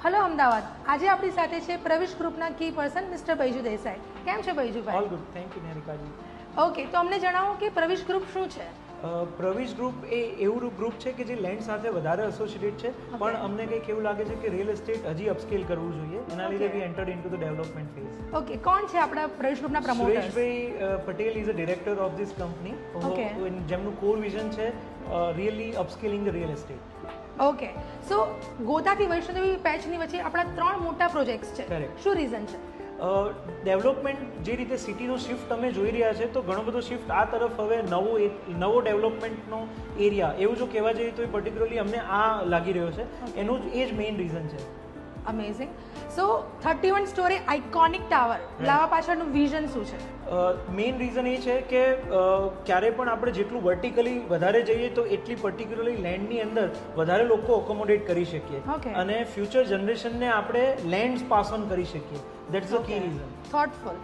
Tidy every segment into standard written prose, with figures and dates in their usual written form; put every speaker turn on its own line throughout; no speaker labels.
Hello Ahmedabad. આજે આપણી સાથે છે પ્રવિશ ગ્રુપના key person mister Baiju Desai. કેમ છે બૈજુભાઈ?
ઓલ ગુડ, થેન્ક યુ નિહારિકાજી.
ઓકે, તો અમને જણાવો કે પ્રવિશ ગ્રુપ શું છે?
પ્રવિશ ગ્રુપ એ એવું ગ્રુપ છે કે જે લેન્ડ સાથે વધારે એસોસિએટેડ છે, પણ અમને કંઈક એવું લાગે છે કે રિયલ એસ્ટેટ હજી અપસ્કેલ કરવું જોઈએ, એના લીધે we entered into the development phase.
Okay, કોણ છે આપણા પ્રવિશ ગ્રુપના પ્રમોટર્સ?
સુરેશભાઈ Patel is a director of this company, જેમનું કોર વિઝન છે really upscaling the real estate.
Okay, so ગોતાથી વૈષ્ણોદેવી પેચની વચ્ચે આપણા 3 મોટા પ્રોજેક્ટ્સ છે.
Correct.
શું રીઝન છે?
ડેવલપમેન્ટ જે રીતે સિટીનો શિફ્ટ તમે જોઈ રહ્યા છે, તો ઘણો બધો શિફ્ટ આ તરફ હવે નવો ડેવલપમેન્ટનો એરિયા એવું જો કહેવા જઈએ તો એ પર્ટિક્યુલરલી અમને આ લાગી રહ્યો છે, એનું જ એ જ મેઇન રીઝન છે.
અમેઝિંગ. સો 31 સ્ટોરી આઇકોનિક ટાવર લાવવા પાછળનું વિઝન શું છે?
મેઇન રીઝન એ છે કે ક્યારે પણ આપણે જેટલું વર્ટિકલી વધારે જઈએ તો એટલી પર્ટિક્યુલરલી લેન્ડની અંદર વધારે લોકો અકોમોડેટ કરી શકીએ અને ફ્યુચર જનરેશનને આપણે લેન્ડ્સ પાસ ઓન કરી શકીએ. That's the key reason.
Thoughtful.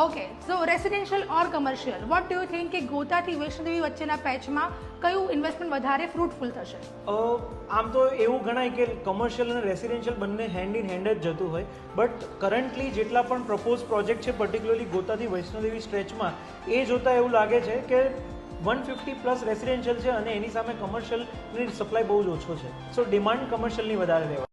Okay, so residential or commercial, what do you think કે ગોતાથી વૈષ્ણોદેવી વચ્ચેના પેચમાં કયું ઇન્વેસ્ટમેન્ટ વધારે ફ્રૂટફુલ થશે?
આમ તો એવું ગણાય કે કમર્શિયલ અને રેસિડેન્શિયલ બંને હેન્ડ ઇન હેન્ડ જ જતું હોય, બટ કરન્ટલી જેટલા પણ પ્રપોઝ પ્રોજેક્ટ છે પર્ટિક્યુલરલી ગોતાથી વૈષ્ણોદેવી સ્ટ્રેચમાં, એ જોતાં એવું લાગે છે કે 150+ રેસિડેન્શિયલ છે અને એની સામે કમર્શિયલની સપ્લાય બહુ જ ઓછો છે. સો ડિમાન્ડ કમર્શિયલની વધારે રહેવા.